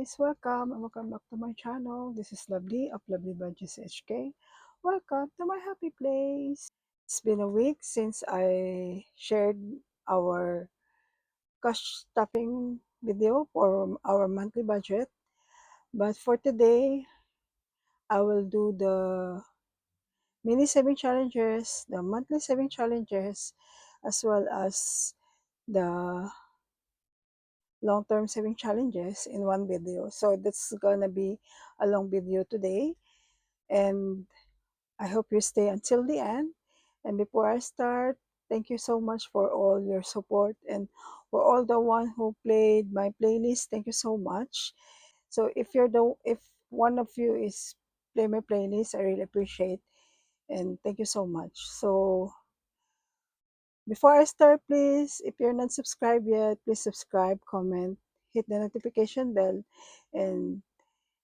guys, welcome and welcome back to my channel. This is Lovely of Lovely Budgets HK. Welcome to my happy place. It's been a week since I shared our cash stuffing video for our monthly budget. But for today, I will do the mini saving challenges, the monthly saving challenges, as well as the long-term saving challenges in one video. So that's gonna be a long video today, and I hope you stay until the end. And before I start, thank you so much for all your support and for all the one who played my playlist. Thank you so much. So if one of you is play my playlist, I really appreciate, and thank you so much. So before I start, please, if you're not subscribed yet, please subscribe, comment, hit the notification bell, and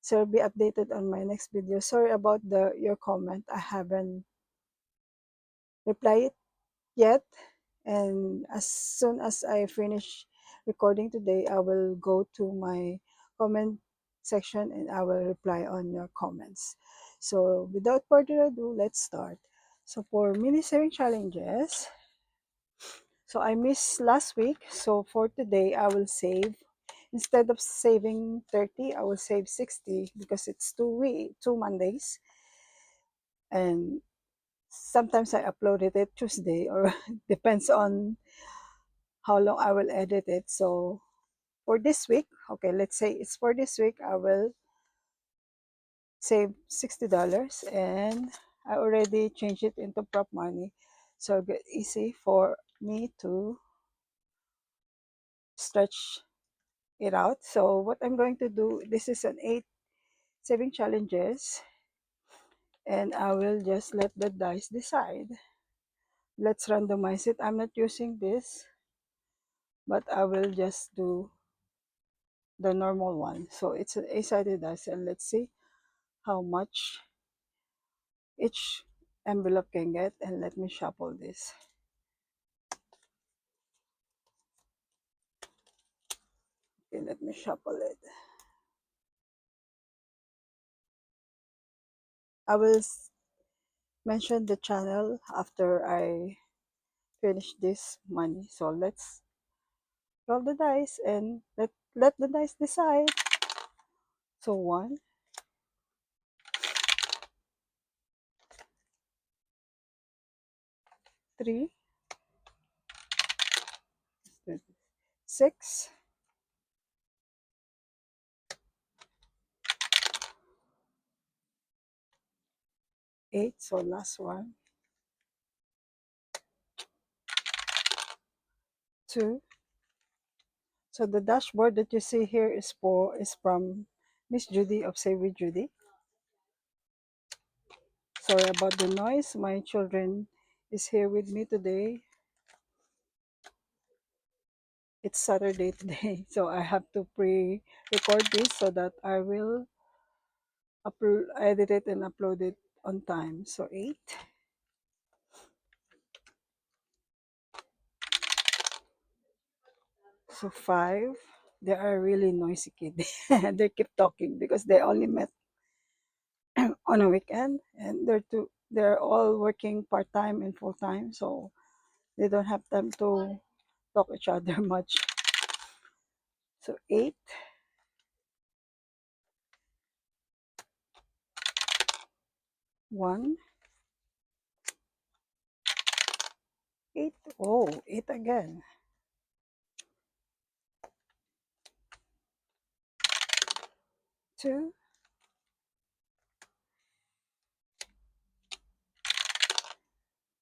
so you'll be updated on my next video. Sorry about your comment. I haven't replied it yet, and as soon as I finish recording today, I will go to my comment section and I will reply on your comments. So without further ado, let's start. So for mini saving challenges, so I missed last week. So for today, I will save. Instead of saving 30, I will save 60 because it's 2 Mondays. And sometimes I uploaded it Tuesday or depends on how long I will edit it. So for this week, okay, let's say it's for this week, I will save $60 and I already changed it into prop money. So it's easy for me to stretch it out. So what I'm going to do, this is an 8 saving challenges, and I will just let the dice decide. Let's randomize it. I'm not using this, but I will just do the normal one. So it's an 8-sided dice, and let's see how much each envelope can get. And let me shuffle this. Okay, let me shuffle it. I will mention the channel after I finish this money. So let's roll the dice and let the dice decide. So 1, 3, 6, 8. So last one. 2. So the dashboard that you see here is from Miss Judy of Save with Judy. Sorry about the noise. My children is here with me today. It's Saturday today, so I have to pre-record this so that I will edit it and upload it on time. So 8. So 5. They are really noisy kids. They keep talking because they only met on a weekend, and they're all working part-time and full-time, so they don't have time to talk each other much. So 8, 1, 8. Oh, 8 again. 2,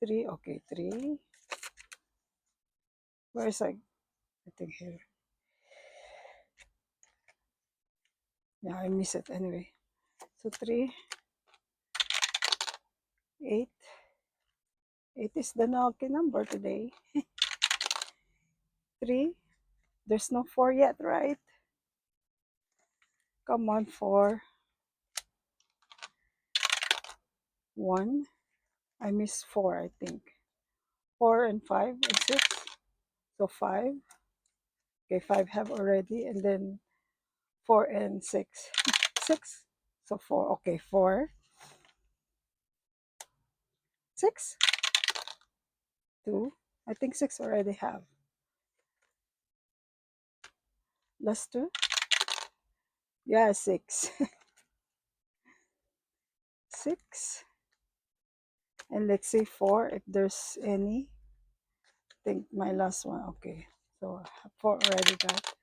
3. Okay, 3. Where's I think here. Yeah, I miss it anyway. So 3, 8. 8 is the lucky number today. 3. There's no 4 yet, right? Come on, 4. 1. I missed 4, I think. 4 and 5 and 6. So 5. Okay, 5 have already. And then 4 and 6. 6. So 4. Okay, 4, 6, 2. I think 6 already have. Last 2. Yeah, 6. 6. And let's say 4 if there's any. I think my last one. Okay. So 4 already got.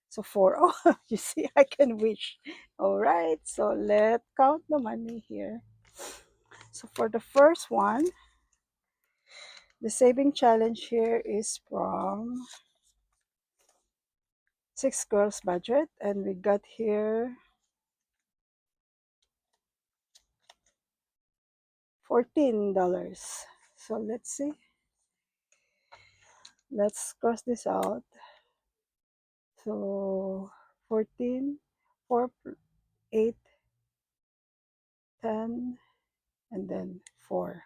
So 4. Oh, you see, I can wish. All right. So let's count the money here. So for the first one, the saving challenge here is from Six Girls Budget, and we got here $14. So let's see. Let's cross this out. So 14, 4, 8, 10, and then 4.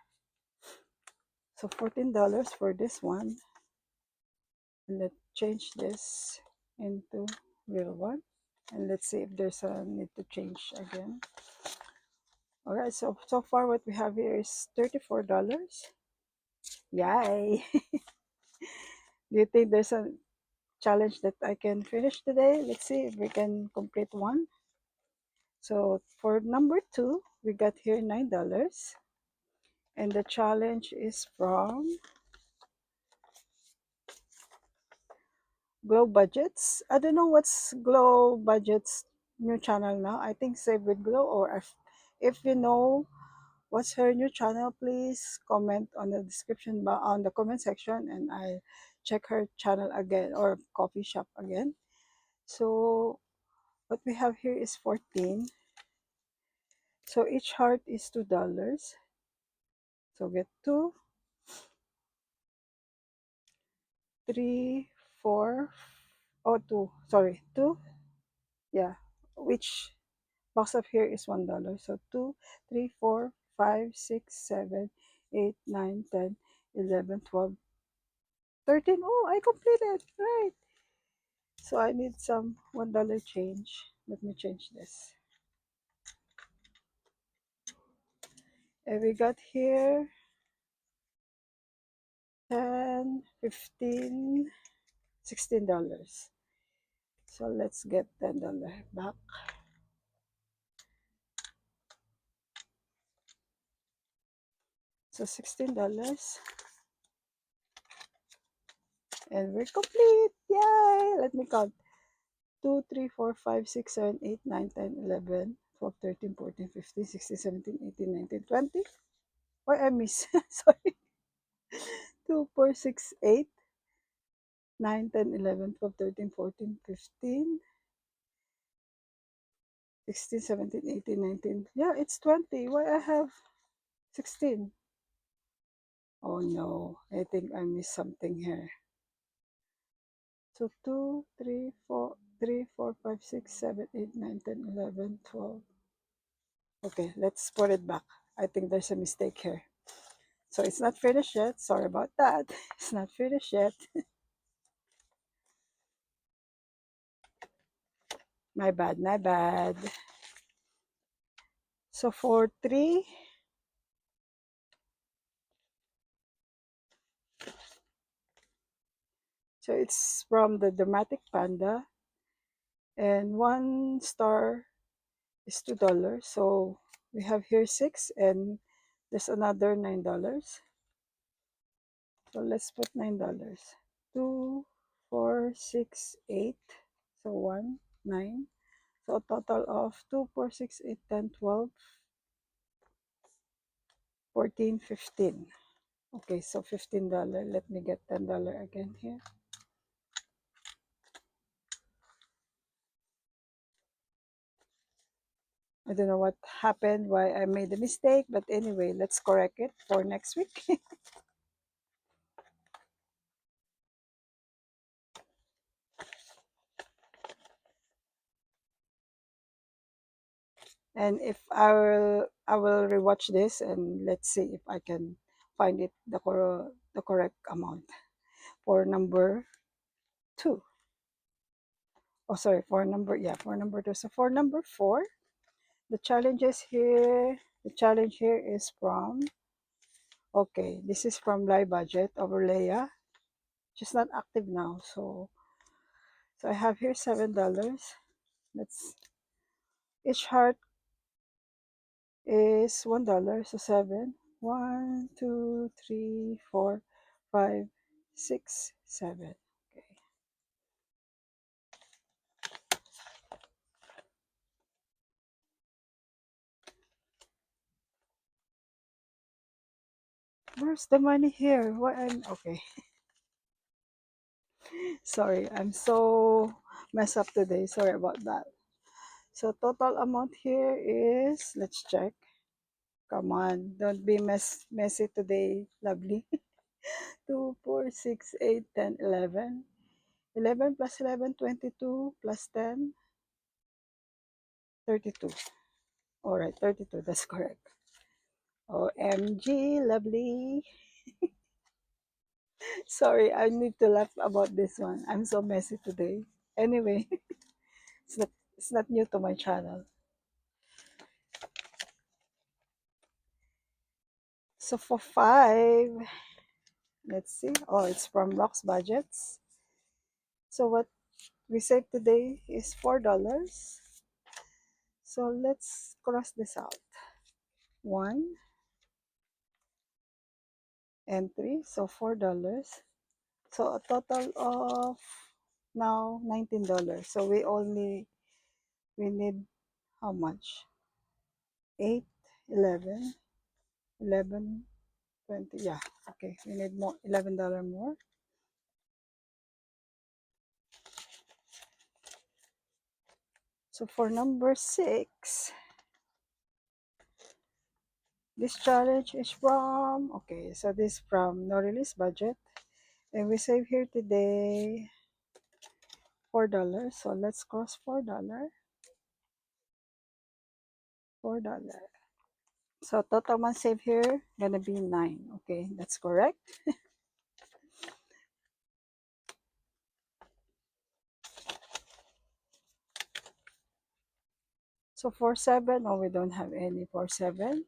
So $14 for this one. And let's change this into real one. And let's see if there's a need to change again. All right, so far what we have here is $34. Yay! Do you think there's a challenge that I can finish today? Let's see if we can complete one. So for number 2, we got here $9. And the challenge is from Glow Budgets. I don't know what's Glow Budgets new channel now. I think Save with Glow, or if you know what's her new channel, please comment on the description on the comment section, and I'll check her channel again, or coffee shop again. So what we have here is 14. So each heart is $2. So get 2, 3, 4. Oh, 2. Sorry, 2. Yeah. Which box of here is $1. So 2, 3, 4, 5, 6, 7, 8, 9, 10, 11, 12, 13. Oh, I completed. Right. So I need some $1 change. Let me change this. And we got here 10, 15, $16. So let's get $10 back. So $16. And we're complete. Yay! Let me count. 2, 3, 4, 5, 6, 7, 8, 9, 10, 11, 12, 13, 14, 15, 16, 17, 18, 19, 20. Why I miss? Sorry. 2, 4, 6, 8, 9, 10, 11, 12, 13, 14, 15, 16, 17, 18, 19. Yeah, it's 20. Why I have 16? Oh no, I think I missed something here. So 2, 3, 4, 3, 4, 5, 6, 7, 8, 9, 10, 11, 12. Okay, let's put it back. I think there's a mistake here. So it's not finished yet. Sorry about that. It's not finished yet. My bad, my bad. So for 3, so it's from the Dramatic Panda. And 1 star is $2. So we have here 6, and there's another $9. So let's put $9. 2, 4, 6, 8. So 1, 9. So a total of 2, 4, 6, 8, 10, 12, 14, 15. Okay, so $15. Let me get $10 again here. I don't know what happened, why I made a mistake, but anyway, let's correct it for next week. And if I will rewatch this, and let's see if I can find it the correct amount for number 2. Oh, sorry, for number, yeah, for number 2. So for number 4, the challenges here, the challenge here is from, okay, this is from Live Budget over Leia. She's not active now, so I have here $7. Let's, each heart is $1, so 7. 1, 2, 3, 4, 5, 6, 7. Okay. Where's the money here? Why I'm okay. Sorry, I'm so messed up today. Sorry about that. So total amount here is, let's check. Come on, don't be messy today, lovely. 2, 4, 6, 8, 10, 11. 11 plus 11, 22 plus 10, 32. All right, 32, that's correct. OMG, lovely. Sorry, I need to laugh about this one. I'm so messy today. Anyway, it's not new to my channel. So for 5, let's see. Oh, it's from Rox Budgets. So what we saved today is $4. So let's cross this out. 1 and 3, so $4. So a total of now $19. So we need how much? 8, 11, 11, 20. Yeah, okay. We need more $11 more. So for number 6, this challenge is from, okay, so this from No Release Budget. And we save here today $4. So let's cross $4. $4. So total man save here gonna be 9. Okay, that's correct. So for 7, oh, we don't have any for 7.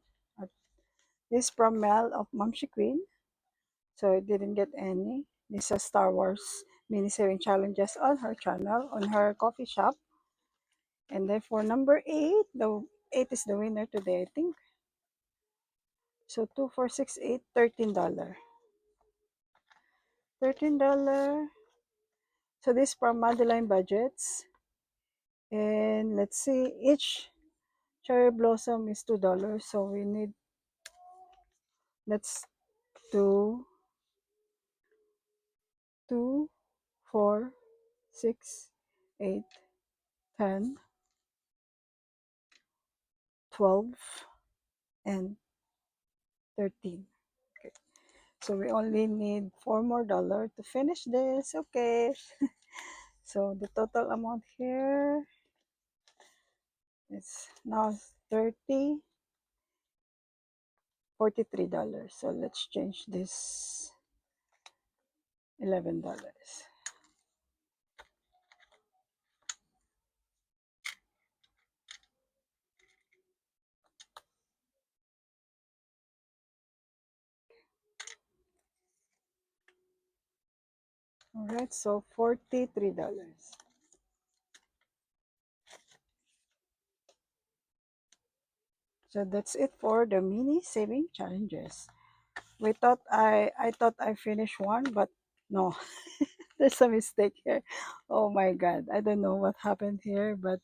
This from Mel of Momshi Queen. So I didn't get any. This is Star Wars mini saving challenges on her channel, on her coffee shop. And then for number 8, the 8 is the winner today, I think. So 2, 4, 6, 8, $13. $13. So this from Madeline Budgets. And let's see, each cherry blossom is $2. So we need, let's do 2, 4, 6, 8, 10, 12, and 13. Okay. So we only need $4 more to finish this. Okay. So the total amount here is now 30, $43. So let's change this $11. All right, so $43. So that's it for the mini saving challenges. We thought I thought I finished one, but no, there's a mistake here. Oh my god, I don't know what happened here, but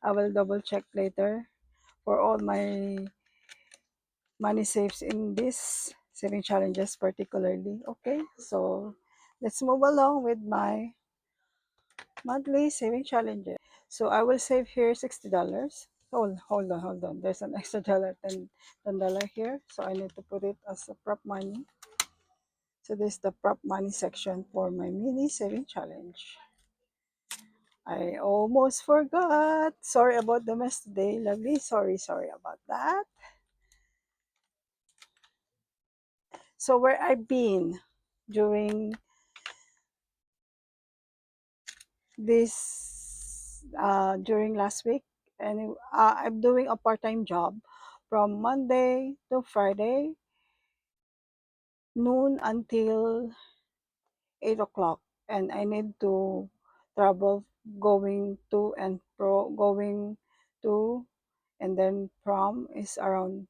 I will double check later for all my money saves in this saving challenges particularly. Okay, so let's move along with my monthly saving challenges. So I will save here $60. Hold on. There's an extra dollar, $10 here. So I need to put it as a prop money. So this is the prop money section for my mini saving challenge. I almost forgot. Sorry about the mess today, lovely. Sorry about that. So where I've been during this during last week, and I'm doing a part-time job from Monday to Friday, noon until 8 o'clock, and I need to travel going to and pro going to, and then from is around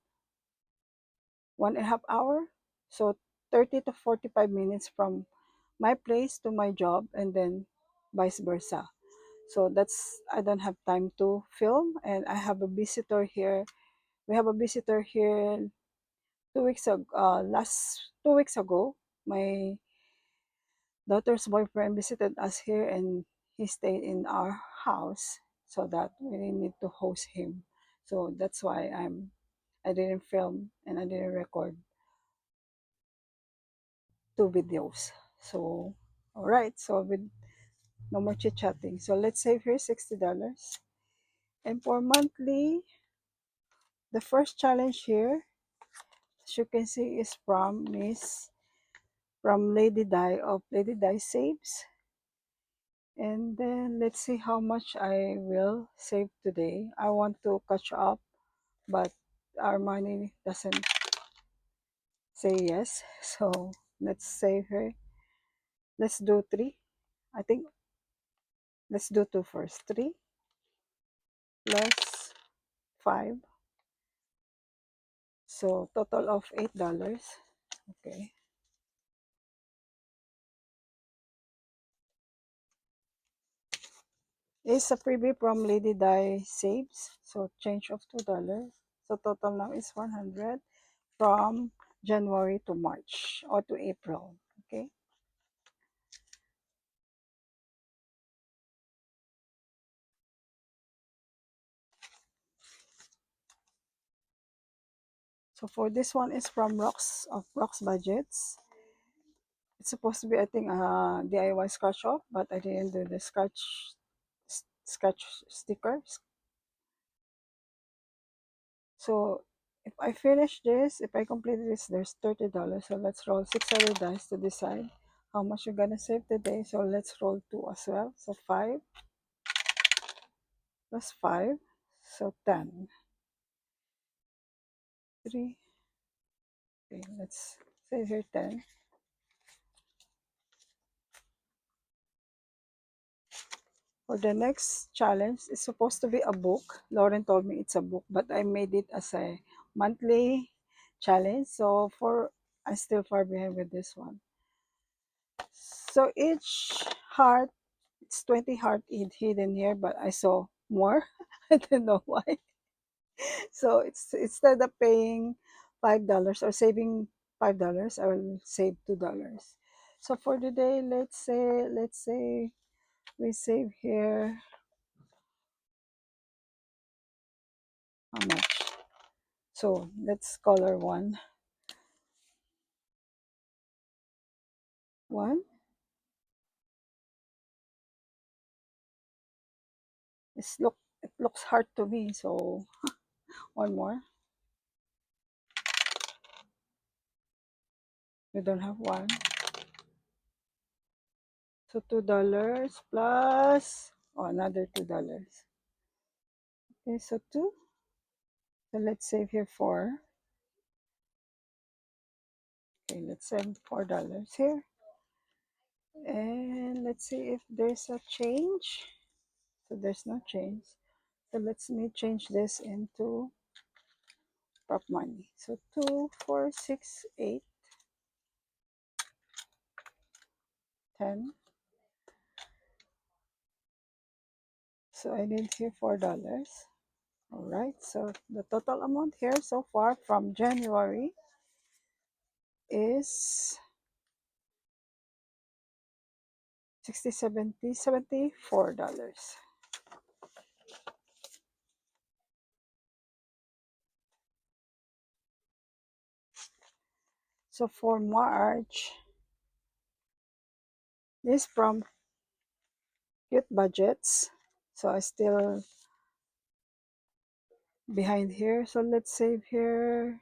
1.5 hour, so 30 to 45 minutes from my place to my job, and then vice versa. So that's, I don't have time to film, and I have a visitor here. We have a visitor here 2 weeks ago. Last 2 weeks ago, my daughter's boyfriend visited us here, and he stayed in our house, so that we need to host him. So that's why I didn't film and I didn't record 2 videos. So all right, so with no more chit chatting. So let's save here $60. And for monthly, the first challenge here, as you can see, is from Lady Di of Lady Di Saves. And then let's see how much I will save today. I want to catch up, but our money doesn't say yes. So let's save here. Let's do three. I think let's do two first. 3 plus 5. So total of $8. Okay. Is a freebie from Lady Di Saves. So change of $2. So total now is 100 from January to March or to April. Okay. So for this one is from Rocks Budgets. It's supposed to be, I think, DIY scratch off, but I didn't do the scratch stickers. So if I finish this, if I complete this, there's $30. So let's roll 600 dice to decide how much you're gonna save today. So let's roll 2 as well. So 5 plus 5, so 10. 3. Okay, let's say here 10. For the next challenge, it's supposed to be a book. Lauren told me it's a book, but I made it as a monthly challenge. So I'm still far behind with this one. So each heart, it's 20 heart hidden here, but I saw more. I don't know why. So it's instead of paying $5 or saving $5, I will save $2. So for today, let's say we save here how much? So let's color one. One. It looks hard to me. So one more. We don't have one. So $2 plus another $2. Okay, so two. So let's save here four. Okay, let's save $4 here. And let's see if there's a change. So there's no change. So let's me change this into prop money. So 2, 4, 6, 8, 10. So I need here $4. All right. So the total amount here so far from January is 74 dollars. So for March, this from Cute Budgets. So I still behind here. So let's save here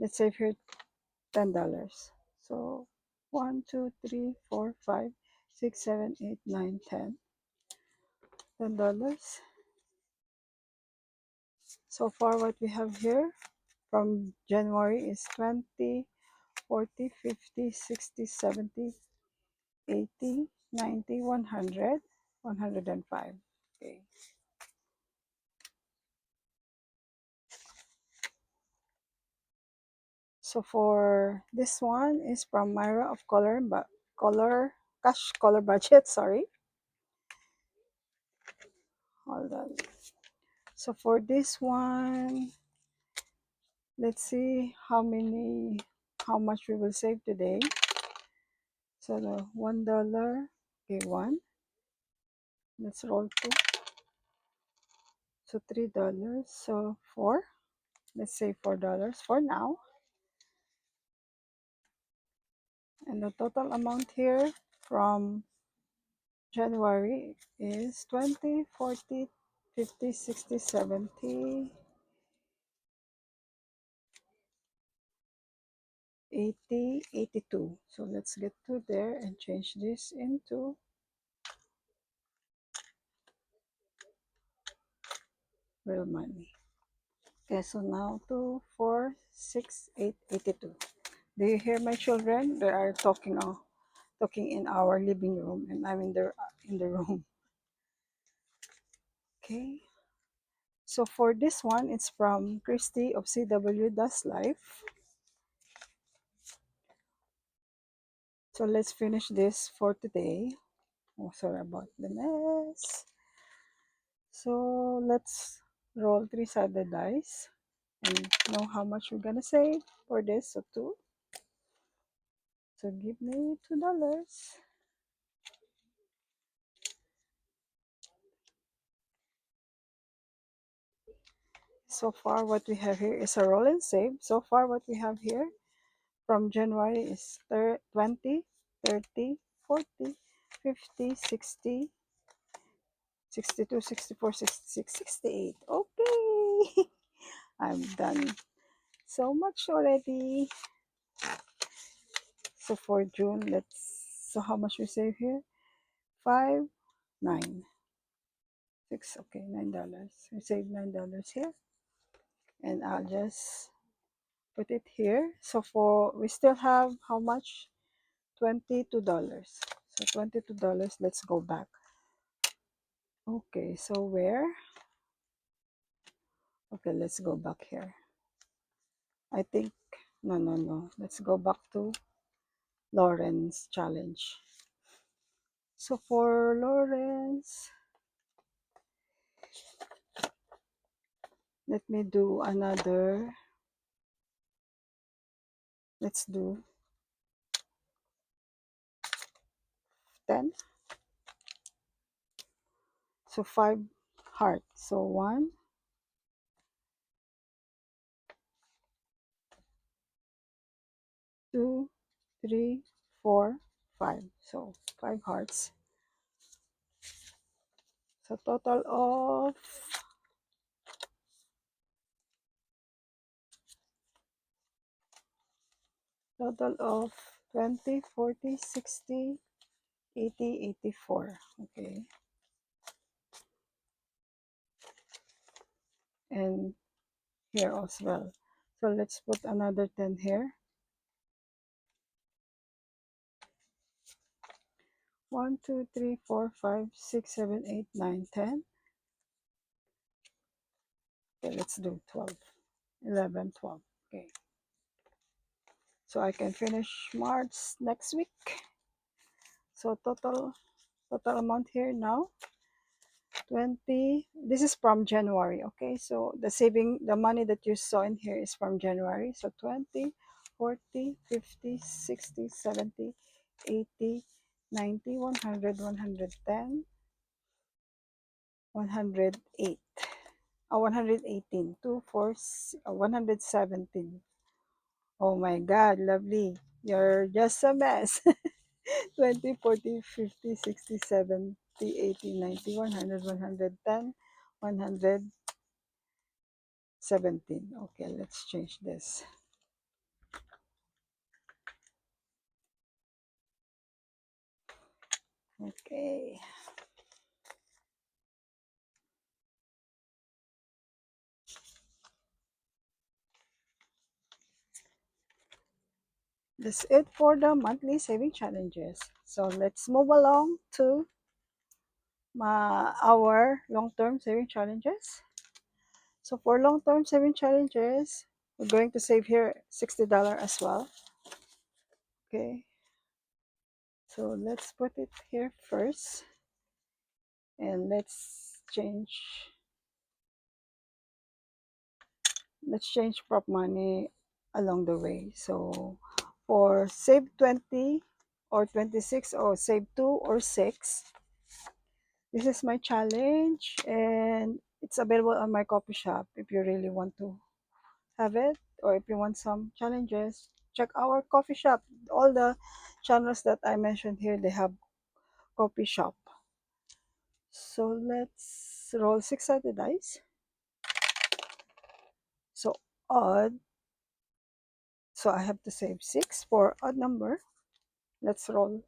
$10. So 1, 2, 3, 4, 5, 6, 7, 8, 9, 10. $10. So far what we have here from January is 20, 40, 50, 60, 70, 80, 90, 100, 105. Okay. So for this one is from Myra of Color Cash Color Budget, sorry. Hold on. So for this one, let's see how much we will save today. So the $1, okay, one. Let's roll two. So $3. So four. Let's say $4 for now. And the total amount here from January is 20, 40, 50, 60, 70, 80, 82. So let's get to there and change this into real money. Okay, so now 2, 4, 6, 8, 82. Do you hear my children? They are talking in our living room, and I'm in the room. Okay. So for this one, it's from Christy of CW Does Life. So let's finish this for today. Oh, sorry about the mess. So let's roll three-sided dice and know how much we're gonna save for this. So two. So give me $2. So far what we have here is a roll and save. So far what we have here from January is 20, 30, 40, 50, 60, 62, 64, 66, 68. Okay. I'm done. So much already. So for June, so how much we save here? 5, 9, 6, okay, $9. We save $9 here. And I'll just put it here. So we still have how much? $22. So $22, let's go back. Okay, so where? Okay, let's go back here. I think, no. Let's go back to Lawrence challenge. So for Lawrence, let me do another, let's do 10. So 5 hearts. So 1, 2, 3, 4, 5. So 5 hearts. So total of 20, 40, 60, 80, 84. Okay. And here as well. So let's put another 10 here. 1, 2, 3, 4, 5, 6, 7, 8, 9, 10. Okay, let's do 12, 11, 12. Okay. So I can finish March next week. So total amount here now 20. This is from January. Okay, so the money that you saw in here is from January. So 20, 40, 50, 60, 70, 80, 90, 100, 110, 108, 118, 2, 4, 117. Oh my God, lovely. You're just a mess. 20, 40, 50, 60, 70, 80, 90, 100, 110, 117. Okay, let's change this. Okay. That's it for the monthly saving challenges. So let's move along to our long-term saving challenges. So for long-term saving challenges, we're going to save here $60 as well. Okay. So let's put it here first. And let's change prop money along the way. So for save 20 or 26 or save 2 or 6, this is my challenge and it's available on my coffee shop if you really want to have it, or if you want some challenges, check our coffee shop. All the channels that I mentioned here, they have coffee shop. So let's roll 6-sided dice. So odd, so I have to save 6 for odd number. Let's roll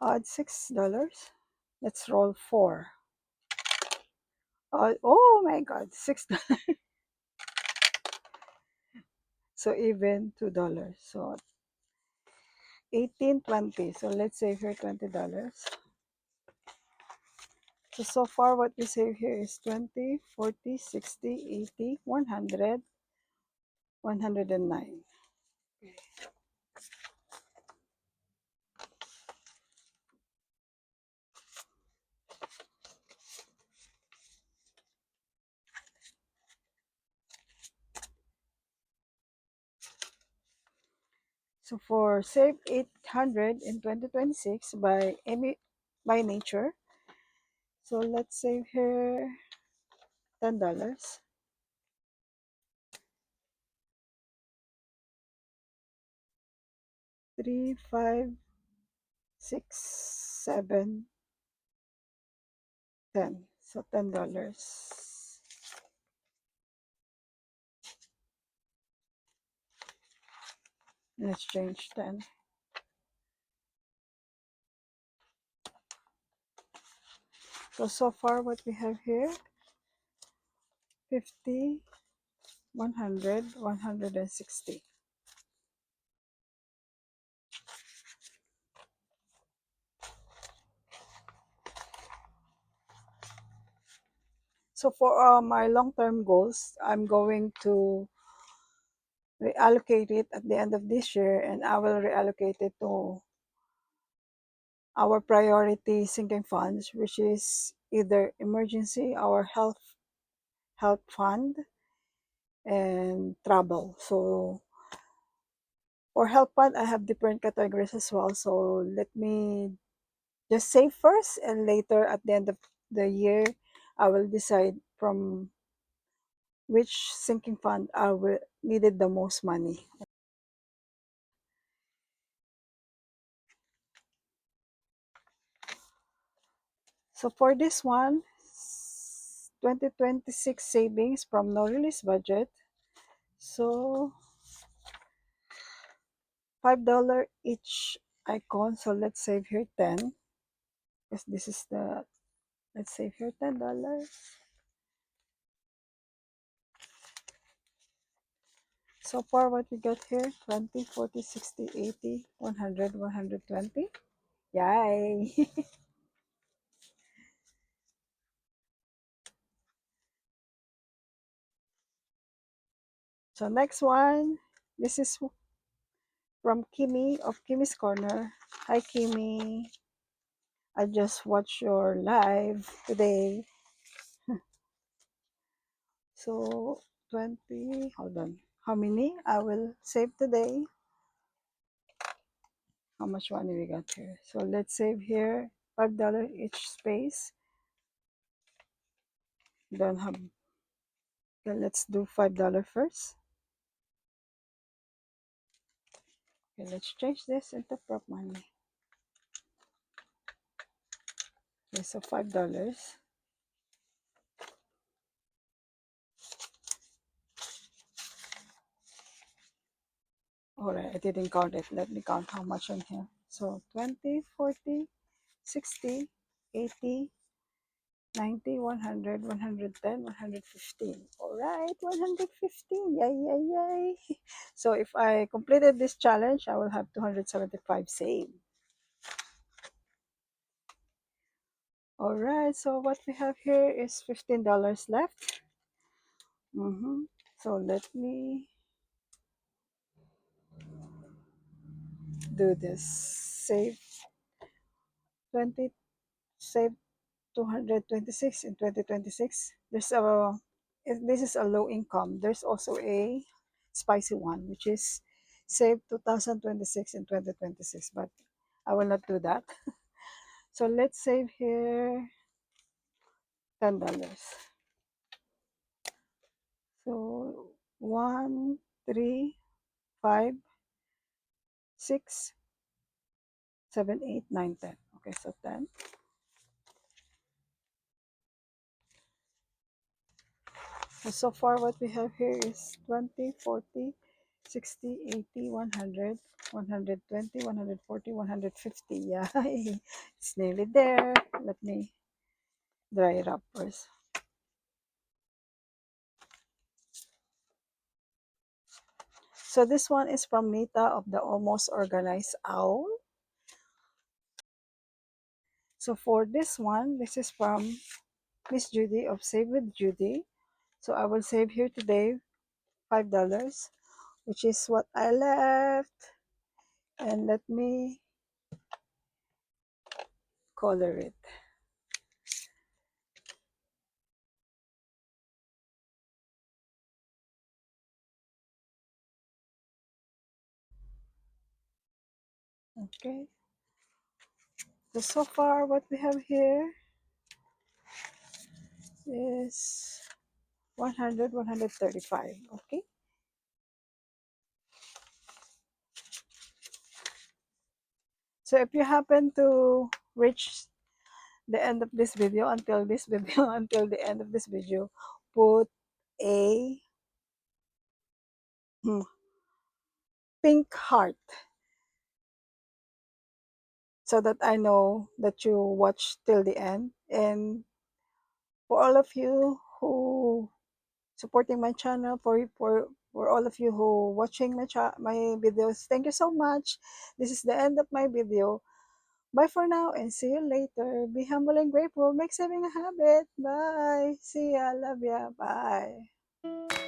odd $6. Let's roll 4. Odd, oh my god, $6. So even $2. So 18.20. So let's save here $20. So far what we save here is 20, 40, 60, 80, 100, 109. Okay. So for Save 800 in 2026 by Amy by Nature. So let's save here $10. 3, 5, 6, 7, 10. So $10. Let's change 10. So far what we have here, 50, 100, 160. So for my long-term goals, I'm going to reallocate it at the end of this year, and I will reallocate it to our priority sinking funds, which is either emergency or health fund and travel. So for health fund, I have different categories as well. So let me just save first, and later at the end of the year, I will decide from which sinking fund I will needed the most money. So for this one, 2026 savings from no release budget. So $5 each icon. So let's save here 10 because this is the, let's save here $10. So far what we got here, 20, 40, 60, 80, 100, 120. Yay! So next one, this is from Kimi of Kimi's Corner. Hi Kimi, I just watched your live today. So 20, hold on. How many I will save today? How much money we got here? So let's save here $5 each space. Don't have, okay, let's do $5 first. Okay, let's change this into prop money. Okay, so $5. Alright, I didn't count it. Let me count how much on here. So 20, 40, 60, 80, 90, 100, 110, 115. All right, 115. Yay, yay, yay. So if I completed this challenge, I will have 275 saved. All right, so what we have here is $15 left. So let me do this. Save 20, save 226 in 2026. There's a, if this is a low income, there's also a spicy one, which is save 2026 in 2026, but I will not do that. So let's save here $10. So 1, 3, 5, 6, 7, 8, 9, 10. Okay, so 10. So far what we have here is 20, 40, 60, 80, 100, 120, 140, 150. Yeah, it's nearly there. Let me dry it up first. So this one is from Nita of the Almost Organized Owl. So for this one, this is from Miss Judy of Save with Judy. So I will save here today $5, which is what I left. And let me color it. Okay. So far what we have here is 100, 135. Okay. So if you happen to reach the end of this video, until this video, until the end of this video, put a pink heart so that I know that you watch till the end. And for all of you who supporting my channel, for all of you who watching my videos, thank you so much. This is the end of my video. Bye for now and see you later. Be humble and grateful. Make saving a habit. Bye. See ya. Love ya. Bye.